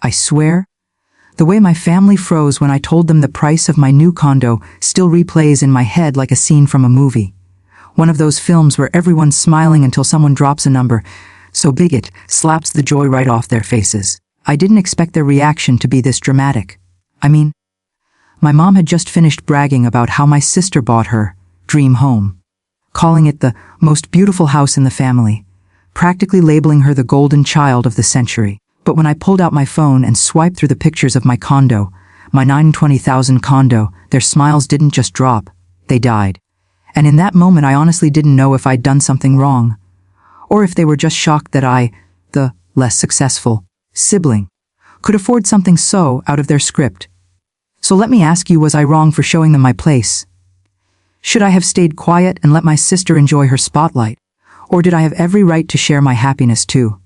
I swear. The way my family froze when I told them the price of my new condo still replays in my head like a scene from a movie. One of those films where everyone's smiling until someone drops a number so big it slaps the joy right off their faces. I didn't expect their reaction to be this dramatic. I mean, my mom had just finished bragging about how my sister bought her dream home, calling it the most beautiful house in the family, practically labeling her the golden child of the century. But when I pulled out my phone and swiped through the pictures of my condo, my $920,000 condo, their smiles didn't just drop, they died. And in that moment I honestly didn't know if I'd done something wrong, or if they were just shocked that I, the less successful sibling, could afford something so out of their script. So let me ask you, was I wrong for showing them my place? Should I have stayed quiet and let my sister enjoy her spotlight? Or did I have every right to share my happiness too?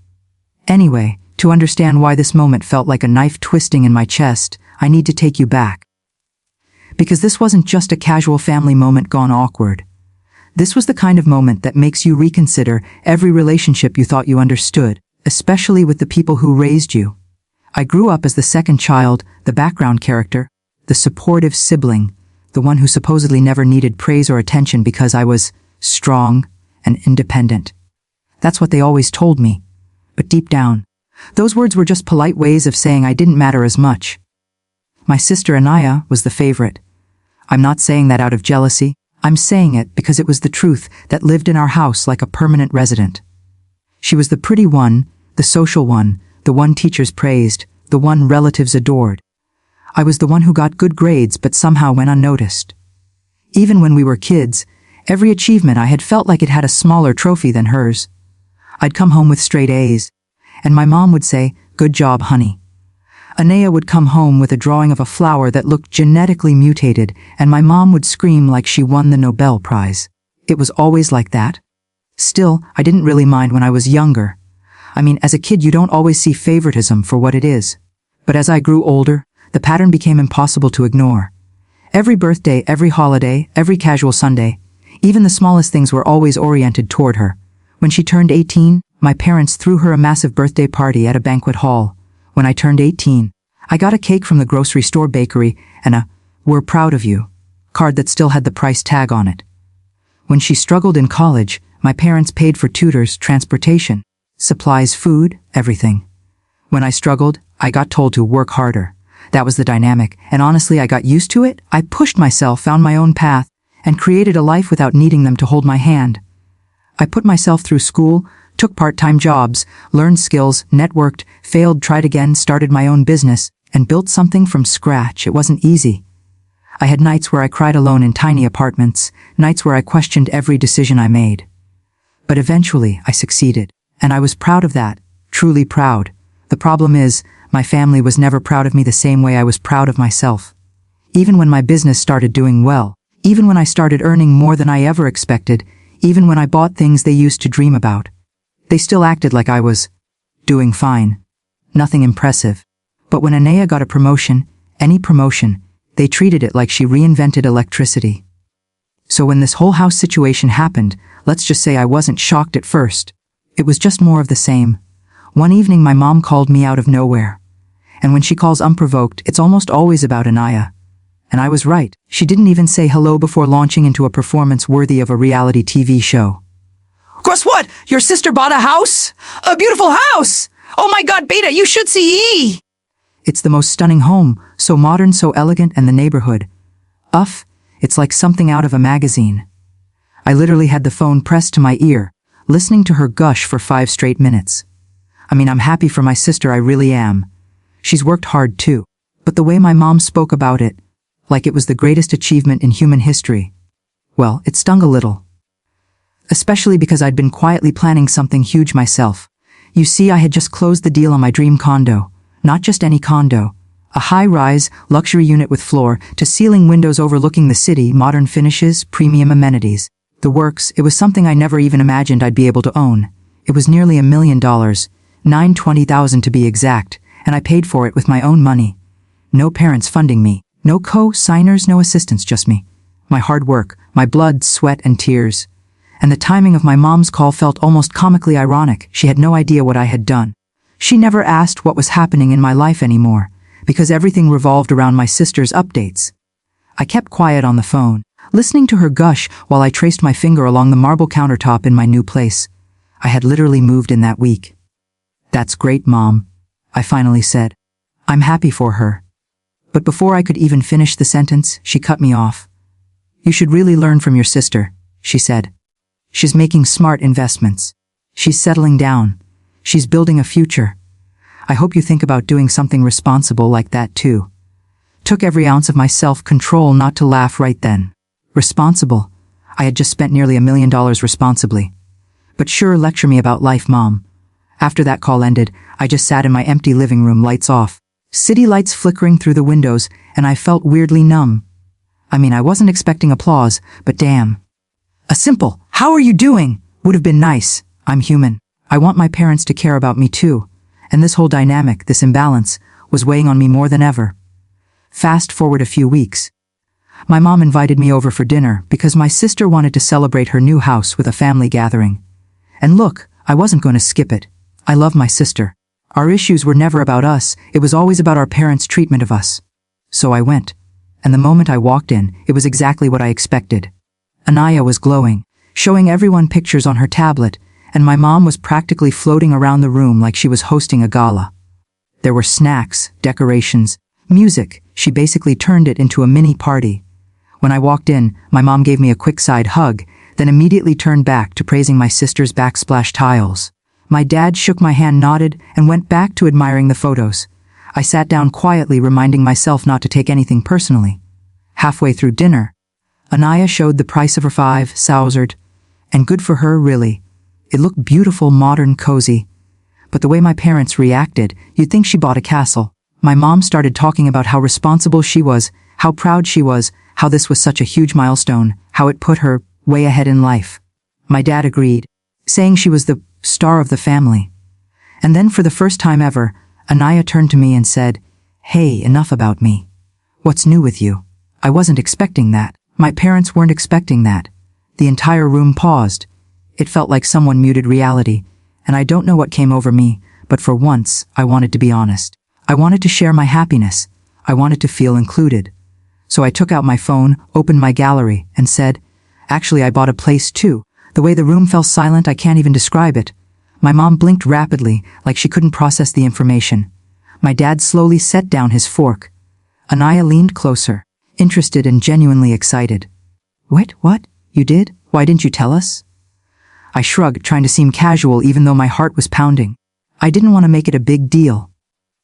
Anyway, to understand why this moment felt like a knife twisting in my chest, I need to take you back. Because this wasn't just a casual family moment gone awkward. This was the kind of moment that makes you reconsider every relationship you thought you understood, especially with the people who raised you. I grew up as the second child, the background character, the supportive sibling, the one who supposedly never needed praise or attention because I was strong and independent. That's what they always told me. But deep down, those words were just polite ways of saying I didn't matter as much. My sister Anaya was the favorite. I'm not saying that out of jealousy. I'm saying it because it was the truth that lived in our house like a permanent resident. She was the pretty one, the social one, the one teachers praised, the one relatives adored. I was the one who got good grades but somehow went unnoticed. Even when we were kids, every achievement I had felt like it had a smaller trophy than hers. I'd come home with straight A's, and my mom would say, "Good job, honey." Anaya would come home with a drawing of a flower that looked genetically mutated, and my mom would scream like she won the Nobel Prize. It was always like that. Still, I didn't really mind when I was younger. I mean, as a kid you don't always see favoritism for what it is. But as I grew older, the pattern became impossible to ignore. Every birthday, every holiday, every casual Sunday, even the smallest things were always oriented toward her. When she turned 18, my parents threw her a massive birthday party at a banquet hall. When I turned 18, I got a cake from the grocery store bakery and a "We're proud of you" card that still had the price tag on it. When she struggled in college, my parents paid for tutors, transportation, supplies, food, everything. When I struggled, I got told to work harder. That was the dynamic, and honestly I got used to it. I pushed myself, found my own path, and created a life without needing them to hold my hand. I put myself through school, took part-time jobs, learned skills, networked, failed, tried again, started my own business, and built something from scratch. It wasn't easy. I had nights where I cried alone in tiny apartments, nights where I questioned every decision I made. But eventually I succeeded, and I was proud of that, truly proud. The problem is, my family was never proud of me the same way I was proud of myself. Even when my business started doing well, even when I started earning more than I ever expected, even when I bought things they used to dream about, they still acted like I was doing fine. Nothing impressive. But when Anaya got a promotion, any promotion, they treated it like she reinvented electricity. So when this whole house situation happened, let's just say I wasn't shocked at first. It was just more of the same. One evening my mom called me out of nowhere. And when she calls unprovoked, it's almost always about Anaya. And I was right. She didn't even say hello before launching into a performance worthy of a reality TV show. "Guess what? Your sister bought a house? A beautiful house! Oh my God, Beta, you should see!" It's the most stunning home, so modern, so elegant, and the neighborhood. It's like something out of a magazine. I literally had the phone pressed to my ear, listening to her gush for 5 straight minutes. I mean, I'm happy for my sister, I really am. She's worked hard too. But the way my mom spoke about it, like it was the greatest achievement in human history, well, it stung a little. Especially because I'd been quietly planning something huge myself. You see, I had just closed the deal on my dream condo. Not just any condo. A high-rise, luxury unit with floor-to-ceiling windows overlooking the city, modern finishes, premium amenities. The works. It was something I never even imagined I'd be able to own. It was nearly $1 million, $920,000 to be exact, and I paid for it with my own money. No parents funding me. No co-signers, no assistants, just me. My hard work, my blood, sweat, and tears. And the timing of my mom's call felt almost comically ironic. She had no idea what I had done. She never asked what was happening in my life anymore, because everything revolved around my sister's updates. I kept quiet on the phone, listening to her gush while I traced my finger along the marble countertop in my new place. I had literally moved in that week. "That's great, Mom," I finally said. "I'm happy for her." But before I could even finish the sentence, she cut me off. "You should really learn from your sister," she said. "She's making smart investments. She's settling down. She's building a future. I hope you think about doing something responsible like that too." Took every ounce of my self-control not to laugh right then. Responsible? I had just spent nearly $1 million responsibly. But sure, lecture me about life, Mom. After that call ended, I just sat in my empty living room, lights off. City lights flickering through the windows, and I felt weirdly numb. I mean, I wasn't expecting applause, but damn. A simple, "How are you doing?" would have been nice. I'm human. I want my parents to care about me too. And this whole dynamic, this imbalance, was weighing on me more than ever. Fast forward a few weeks. My mom invited me over for dinner because my sister wanted to celebrate her new house with a family gathering. And look, I wasn't going to skip it. I love my sister. Our issues were never about us, it was always about our parents' treatment of us. So I went. And the moment I walked in, it was exactly what I expected. Anaya was glowing, showing everyone pictures on her tablet, and my mom was practically floating around the room like she was hosting a gala. There were snacks, decorations, music. She basically turned it into a mini party. When I walked in, my mom gave me a quick side hug, then immediately turned back to praising my sister's backsplash tiles. My dad shook my hand, nodded, and went back to admiring the photos. I sat down quietly, reminding myself not to take anything personally. Halfway through dinner, Anaya showed the price of her 5,000, and good for her, really. It looked beautiful, modern, cozy. But the way my parents reacted, you'd think she bought a castle. My mom started talking about how responsible she was, how proud she was, how this was such a huge milestone, how it put her way ahead in life. My dad agreed, saying she was the star of the family. And then for the first time ever, Anaya turned to me and said, "Hey, enough about me. What's new with you?" I wasn't expecting that. My parents weren't expecting that. The entire room paused. It felt like someone muted reality, and I don't know what came over me, but for once, I wanted to be honest. I wanted to share my happiness. I wanted to feel included. So I took out my phone, opened my gallery, and said, "Actually, I bought a place too." The way the room fell silent, I can't even describe it. My mom blinked rapidly, like she couldn't process the information. My dad slowly set down his fork. Anaya leaned closer, interested and genuinely excited. "Wait, what? You did? Why didn't you tell us?" I shrugged, trying to seem casual even though my heart was pounding. I didn't want to make it a big deal.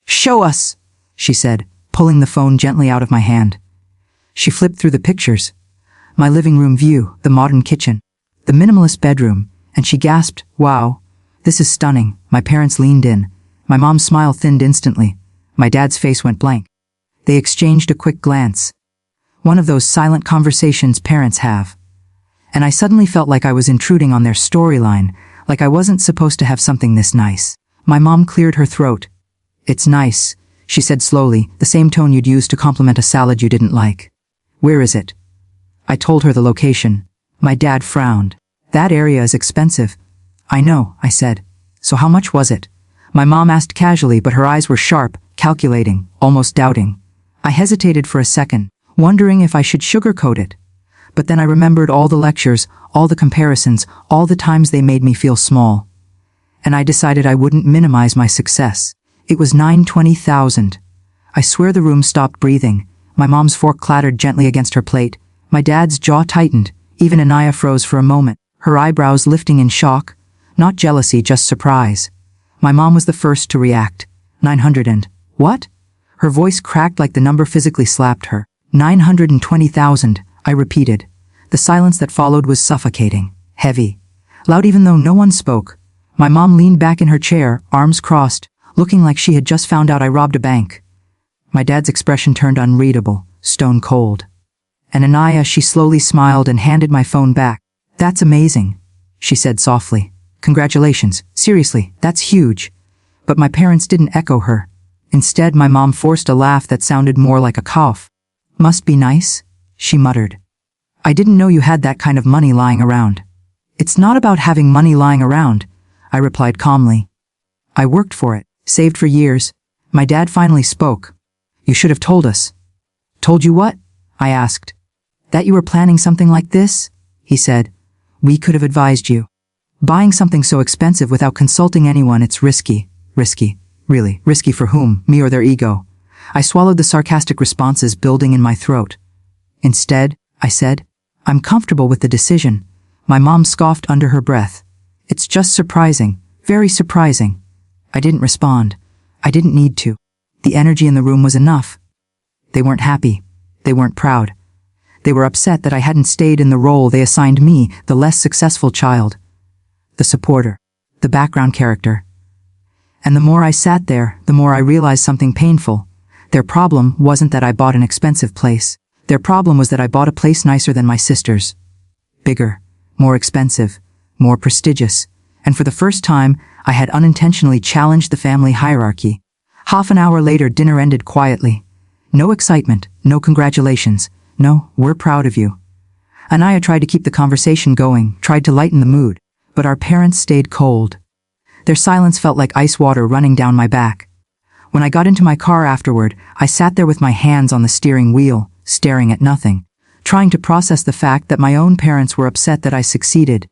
"Show us," she said, pulling the phone gently out of my hand. She flipped through the pictures. My living room view, the modern kitchen, the minimalist bedroom, and she gasped, "Wow, this is stunning." My parents leaned in. My mom's smile thinned instantly. My dad's face went blank. They exchanged a quick glance. One of those silent conversations parents have. And I suddenly felt like I was intruding on their storyline, like I wasn't supposed to have something this nice. My mom cleared her throat. "It's nice," she said slowly, the same tone you'd use to compliment a salad you didn't like. "Where is it?" I told her the location. My dad frowned. "That area is expensive." "I know," I said. "So how much was it?" My mom asked casually, but her eyes were sharp, calculating, almost doubting. I hesitated for a second, wondering if I should sugarcoat it. But then I remembered all the lectures, all the comparisons, all the times they made me feel small. And I decided I wouldn't minimize my success. It was 920,000. I swear the room stopped breathing. My mom's fork clattered gently against her plate. My dad's jaw tightened. Even Anaya froze for a moment, her eyebrows lifting in shock. Not jealousy, just surprise. My mom was the first to react. 900 and... What? Her voice cracked like the number physically slapped her. 920,000, I repeated. The silence that followed was suffocating, heavy, loud even though no one spoke. My mom leaned back in her chair, arms crossed, looking like she had just found out I robbed a bank. My dad's expression turned unreadable, stone cold. And Anaya, she slowly smiled and handed my phone back. "That's amazing," she said softly. "Congratulations, seriously, that's huge." But my parents didn't echo her. Instead, my mom forced a laugh that sounded more like a cough. "Must be nice," she muttered. "I didn't know you had that kind of money lying around." "It's not about having money lying around," I replied calmly. "I worked for it. Saved for years. My dad finally spoke. You should have told us. Told you what? I asked. That you were planning something like this? He said. We could have advised you. Buying something so expensive without consulting anyone, it's risky. Risky. Really, risky for whom? Me or their ego? I swallowed the sarcastic responses building in my throat. Instead, I said, I'm comfortable with the decision. My mom scoffed under her breath. It's just surprising. Very surprising. I didn't respond. I didn't need to. The energy in the room was enough. They weren't happy. They weren't proud. They were upset that I hadn't stayed in the role they assigned me, the less successful child. The supporter. The background character. And the more I sat there, the more I realized something painful. Their problem wasn't that I bought an expensive place. Their problem was that I bought a place nicer than my sister's. Bigger, more expensive, more prestigious. And for the first time, I had unintentionally challenged the family hierarchy. Half an hour later, dinner ended quietly. No excitement, no congratulations. No, we're proud of you. Anaya tried to keep the conversation going, tried to lighten the mood, but our parents stayed cold. Their silence felt like ice water running down my back. When I got into my car afterward, I sat there with my hands on the steering wheel, staring at nothing, trying to process the fact that my own parents were upset that I succeeded.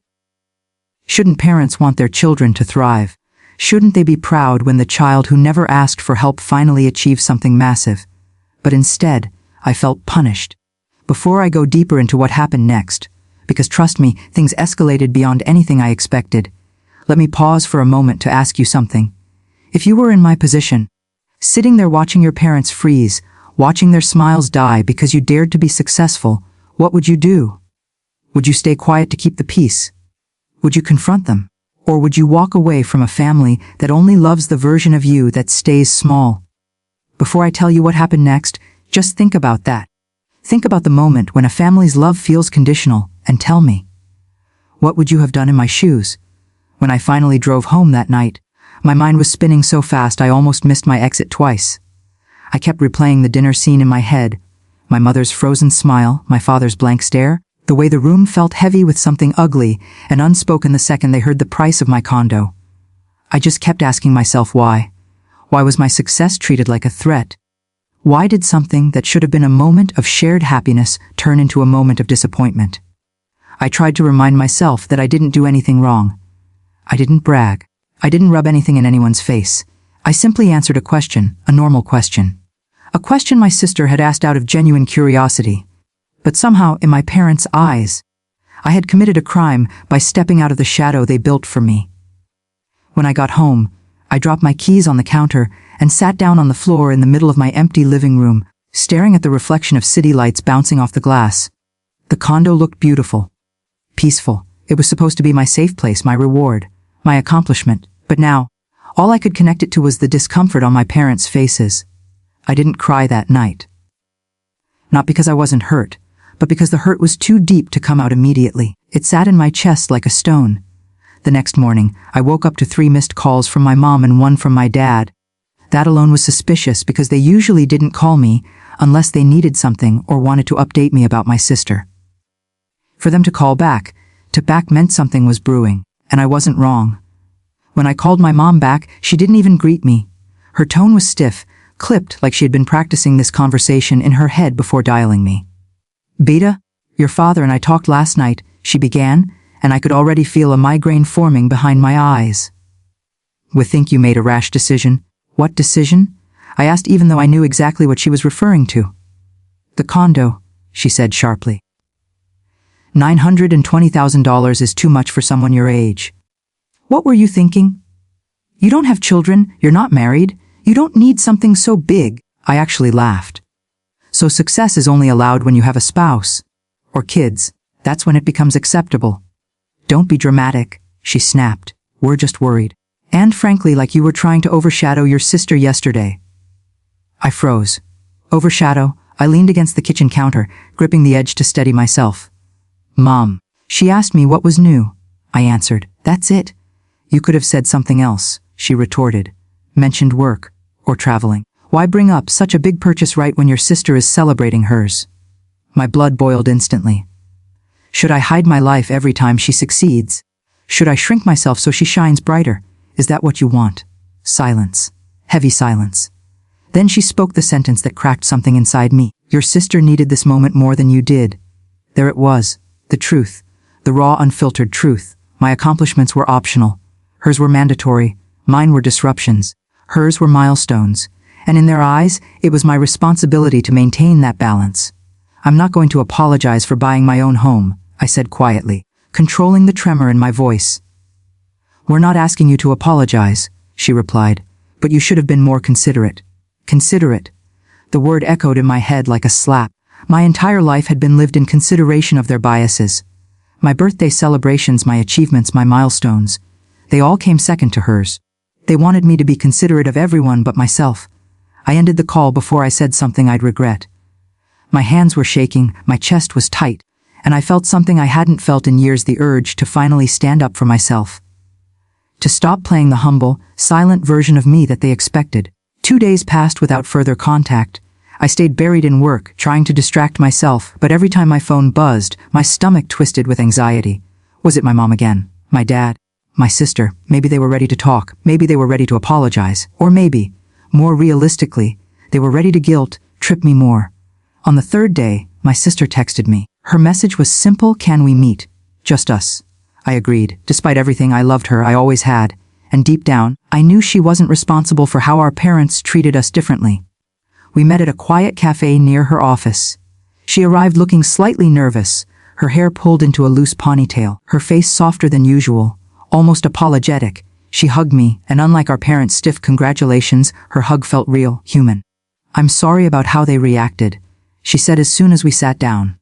Shouldn't parents want their children to thrive? Shouldn't they be proud when the child who never asked for help finally achieved something massive? But instead, I felt punished. Before I go deeper into what happened next, because trust me, things escalated beyond anything I expected, let me pause for a moment to ask you something. If you were in my position, sitting there watching your parents freeze, watching their smiles die because you dared to be successful, what would you do? Would you stay quiet to keep the peace? Would you confront them? Or would you walk away from a family that only loves the version of you that stays small? Before I tell you what happened next, just think about that. Think about the moment when a family's love feels conditional, and tell me. What would you have done in my shoes? When I finally drove home that night, my mind was spinning so fast I almost missed my exit twice. I kept replaying the dinner scene in my head. My mother's frozen smile, my father's blank stare, the way the room felt heavy with something ugly and unspoken the second they heard the price of my condo. I just kept asking myself why. Why was my success treated like a threat? Why did something that should have been a moment of shared happiness turn into a moment of disappointment? I tried to remind myself that I didn't do anything wrong. I didn't brag. I didn't rub anything in anyone's face. I simply answered a question, a normal question. A question my sister had asked out of genuine curiosity. But somehow, in my parents' eyes, I had committed a crime by stepping out of the shadow they built for me. When I got home, I dropped my keys on the counter and sat down on the floor in the middle of my empty living room, staring at the reflection of city lights bouncing off the glass. The condo looked beautiful. Peaceful. It was supposed to be my safe place, my reward, my accomplishment. But now, all I could connect it to was the discomfort on my parents' faces. I didn't cry that night. Not because I wasn't hurt, but because the hurt was too deep to come out immediately. It sat in my chest like a stone. The next morning, I woke up to 3 missed calls from my mom and 1 from my dad. That alone was suspicious because they usually didn't call me unless they needed something or wanted to update me about my sister. For them to call back, meant something was brewing, and I wasn't wrong. When I called my mom back, she didn't even greet me. Her tone was stiff, clipped like she had been practicing this conversation in her head before dialing me. Beta, your father and I talked last night, she began, and I could already feel a migraine forming behind my eyes. We think you made a rash decision. What decision? I asked even though I knew exactly what she was referring to. The condo, she said sharply. $920,000 is too much for someone your age. What were you thinking? You don't have children, you're not married, you don't need something so big. I actually laughed. So success is only allowed when you have a spouse. Or kids. That's when it becomes acceptable. Don't be dramatic, she snapped. We're just worried. And frankly, like you were trying to overshadow your sister yesterday. I froze. Overshadow? I leaned against the kitchen counter, gripping the edge to steady myself. Mom. She asked me what was new. I answered, that's it. You could have said something else, she retorted. Mentioned work. Or traveling. Why bring up such a big purchase right when your sister is celebrating hers? My blood boiled instantly. Should I hide my life every time she succeeds? Should I shrink myself so she shines brighter? Is that what you want? Silence. Heavy silence. Then she spoke the sentence that cracked something inside me. Your sister needed this moment more than you did. There it was. The truth. The raw, unfiltered truth. My accomplishments were optional. Hers were mandatory. Mine were disruptions. Hers were milestones. And in their eyes, it was my responsibility to maintain that balance. I'm not going to apologize for buying my own home, I said quietly, controlling the tremor in my voice. We're not asking you to apologize, she replied, but you should have been more considerate. Considerate. The word echoed in my head like a slap. My entire life had been lived in consideration of their biases. My birthday celebrations, my achievements, my milestones. They all came second to hers. They wanted me to be considerate of everyone but myself. I ended the call before I said something I'd regret. My hands were shaking, my chest was tight, and I felt something I hadn't felt in years, the urge to finally stand up for myself. To stop playing the humble, silent version of me that they expected. 2 days passed without further contact. I stayed buried in work, trying to distract myself, but every time my phone buzzed, my stomach twisted with anxiety. Was it my mom again? My dad? My sister? Maybe they were ready to talk. Maybe they were ready to apologize. Or maybe, more realistically, they were ready to guilt-trip me more. On the third day, my sister texted me. Her message was simple: can we meet? Just us. I agreed. Despite everything, I loved her, I always had. And deep down, I knew she wasn't responsible for how our parents treated us differently. We met at a quiet cafe near her office. She arrived looking slightly nervous, her hair pulled into a loose ponytail, her face softer than usual, almost apologetic. She hugged me, and unlike our parents' stiff congratulations, her hug felt real, human. I'm sorry about how they reacted, she said as soon as we sat down.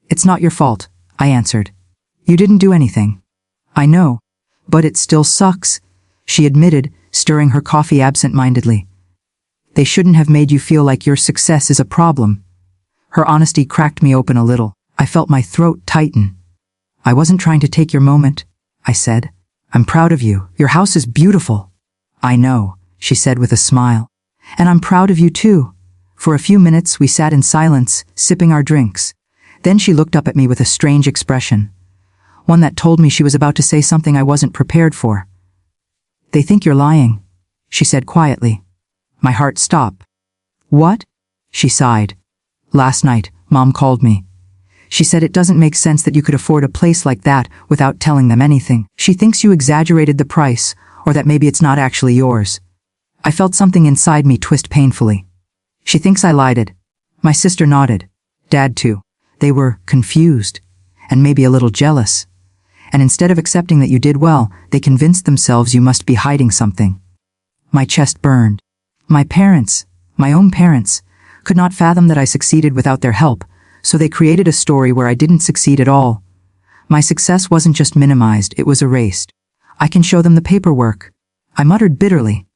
It's not your fault, I answered. You didn't do anything. I know. But it still sucks, she admitted, stirring her coffee absent-mindedly. They shouldn't have made you feel like your success is a problem. Her honesty cracked me open a little. I felt my throat tighten. I wasn't trying to take your moment, I said. I'm proud of you. Your house is beautiful. I know, she said with a smile. And I'm proud of you too. For a few minutes we sat in silence, sipping our drinks. Then she looked up at me with a strange expression. One that told me she was about to say something I wasn't prepared for. They think you're lying, she said quietly. My heart stopped. What? She sighed. Last night, Mom called me. She said it doesn't make sense that you could afford a place like that without telling them anything. She thinks you exaggerated the price, or that maybe it's not actually yours. I felt something inside me twist painfully. She thinks I lied. My sister nodded. Dad too. They were confused, and maybe a little jealous. And instead of accepting that you did well, they convinced themselves you must be hiding something. My chest burned. My parents, my own parents, could not fathom that I succeeded without their help, so they created a story where I didn't succeed at all. My success wasn't just minimized, it was erased. I can show them the paperwork. I muttered bitterly.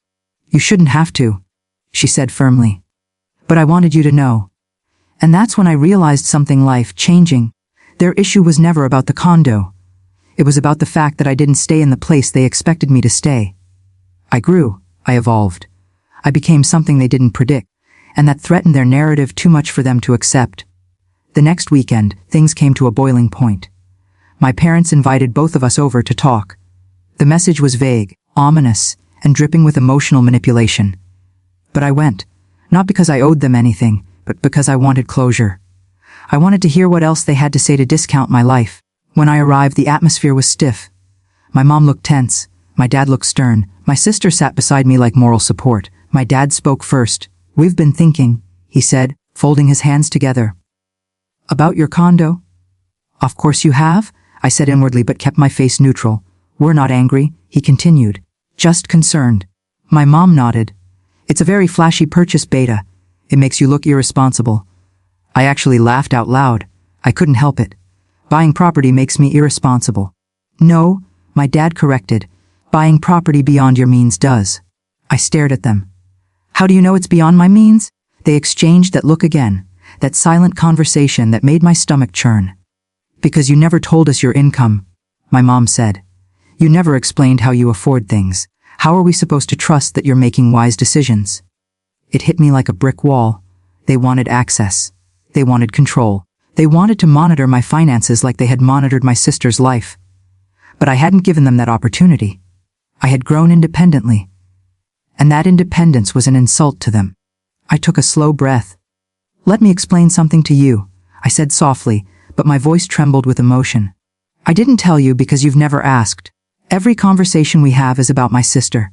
You shouldn't have to, she said firmly. But I wanted you to know. And that's when I realized something life-changing. Their issue was never about the condo. It was about the fact that I didn't stay in the place they expected me to stay. I grew, I evolved. I became something they didn't predict, and that threatened their narrative too much for them to accept. The next weekend, things came to a boiling point. My parents invited both of us over to talk. The message was vague, ominous, and dripping with emotional manipulation. But I went, not because I owed them anything, but because I wanted closure. I wanted to hear what else they had to say to discount my life. When I arrived, the atmosphere was stiff. My mom looked tense, my dad looked stern, my sister sat beside me like moral support. My dad spoke first. We've been thinking, he said, folding his hands together. About your condo? Of course you have, I said inwardly but kept my face neutral. We're not angry, he continued. Just concerned. My mom nodded. It's a very flashy purchase, Beta. It makes you look irresponsible. I actually laughed out loud. I couldn't help it. Buying property makes me irresponsible. No, my dad corrected. Buying property beyond your means does. I stared at them. How do you know it's beyond my means? They exchanged that look again, that silent conversation that made my stomach churn. Because you never told us your income, my mom said. You never explained how you afford things. How are we supposed to trust that you're making wise decisions? It hit me like a brick wall. They wanted access. They wanted control. They wanted to monitor my finances like they had monitored my sister's life. But I hadn't given them that opportunity. I had grown independently. and that independence was an insult to them. I took a slow breath. "Let me explain something to you," I said softly, but my voice trembled with emotion. "I didn't tell you because you've never asked. Every conversation we have is about my sister.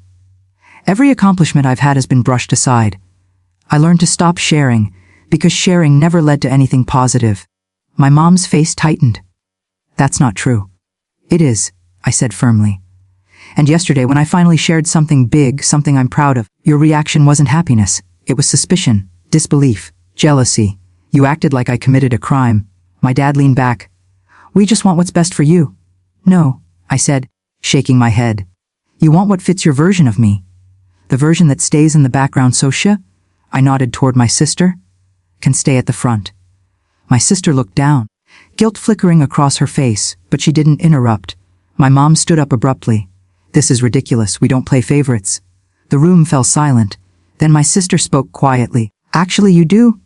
Every accomplishment I've had has been brushed aside. I learned to stop sharing, because sharing never led to anything positive." My mom's face tightened. "That's not true." "It is," I said firmly. "And yesterday when I finally shared something big, something I'm proud of, your reaction wasn't happiness. It was suspicion, disbelief, jealousy. You acted like I committed a crime." My dad leaned back. "We just want what's best for you." "No," I said, shaking my head. "You want what fits your version of me. The version that stays in the background so I nodded toward my sister, "can stay at the front." My sister looked down, guilt flickering across her face, but she didn't interrupt. My mom stood up abruptly. "This is ridiculous. We don't play favorites." The room fell silent. Then my sister spoke quietly. "Actually, you do."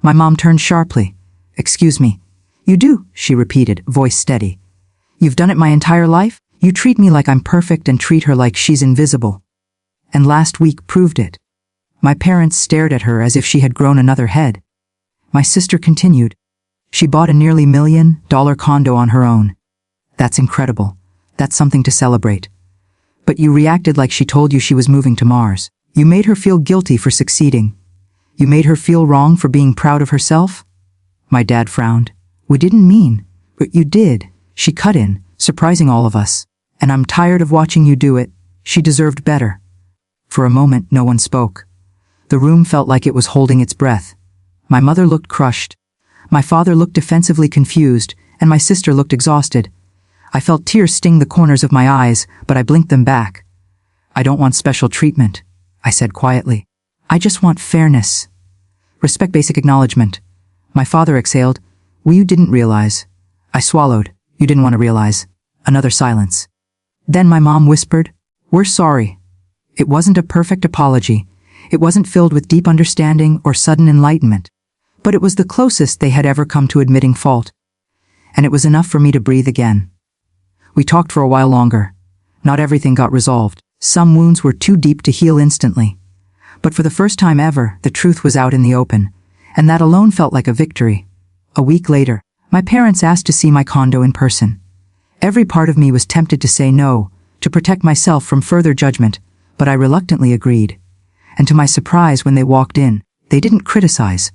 My mom turned sharply. "Excuse me." "You do," she repeated, voice steady. "You've done it my entire life. You treat me like I'm perfect and treat her like she's invisible. And last week proved it." My parents stared at her as if she had grown another head. My sister continued. "She bought a nearly $1 million condo on her own. That's incredible. That's something to celebrate. But you reacted like she told you she was moving to Mars. You made her feel guilty for succeeding. You made her feel wrong for being proud of herself." My dad frowned. "We didn't mean." "But you did," she cut in, surprising all of us. "And I'm tired of watching you do it. She deserved better." For a moment, no one spoke. The room felt like it was holding its breath. My mother looked crushed. My father looked defensively confused, and my sister looked exhausted. I felt tears sting the corners of my eyes, but I blinked them back. "I don't want special treatment," I said quietly. "I just want fairness. Respect, basic acknowledgement." My father exhaled. "Well, you didn't realize." I swallowed. "You didn't want to realize." Another silence. Then my mom whispered, "We're sorry." It wasn't a perfect apology. It wasn't filled with deep understanding or sudden enlightenment. But it was the closest they had ever come to admitting fault. And it was enough for me to breathe again. We talked for a while longer. Not everything got resolved. Some wounds were too deep to heal instantly. But for the first time ever, the truth was out in the open, and that alone felt like a victory. A week later, my parents asked to see my condo in person. Every part of me was tempted to say no, to protect myself from further judgment, but I reluctantly agreed. And to my surprise, when they walked in, they didn't criticize.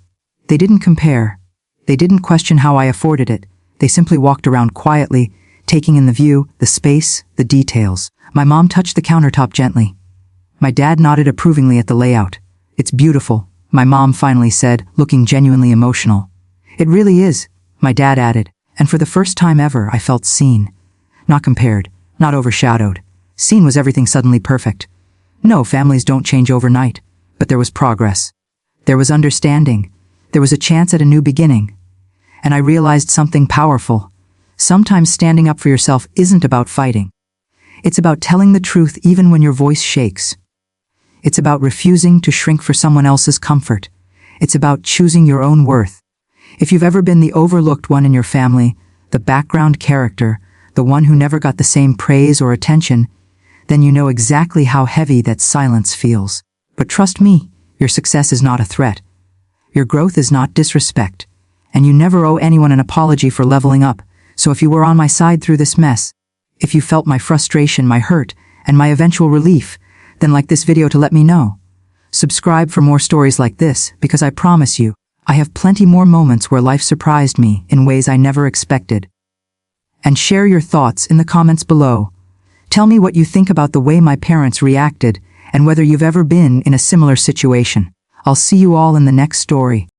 They didn't compare. They didn't question how I afforded it. They simply walked around quietly, taking in the view, the space, the details. My mom touched the countertop gently. My dad nodded approvingly at the layout. "It's beautiful," my mom finally said, looking genuinely emotional. "It really is," my dad added, and for the first time ever I felt seen. Not compared, not overshadowed. Seen was everything suddenly perfect. No, families don't change overnight, but there was progress. There was understanding. There was a chance at a new beginning. And I realized something powerful. Sometimes standing up for yourself isn't about fighting. It's about telling the truth even when your voice shakes. It's about refusing to shrink for someone else's comfort. It's about choosing your own worth. If you've ever been the overlooked one in your family, the background character, the one who never got the same praise or attention, then you know exactly how heavy that silence feels. But trust me, your success is not a threat. Your growth is not disrespect. And you never owe anyone an apology for leveling up. So if you were on my side through this mess, if you felt my frustration, my hurt, and my eventual relief, then like this video to let me know. Subscribe for more stories like this, because I promise you, I have plenty more moments where life surprised me in ways I never expected. And share your thoughts in the comments below. Tell me what you think about the way my parents reacted, and whether you've ever been in a similar situation. I'll see you all in the next story.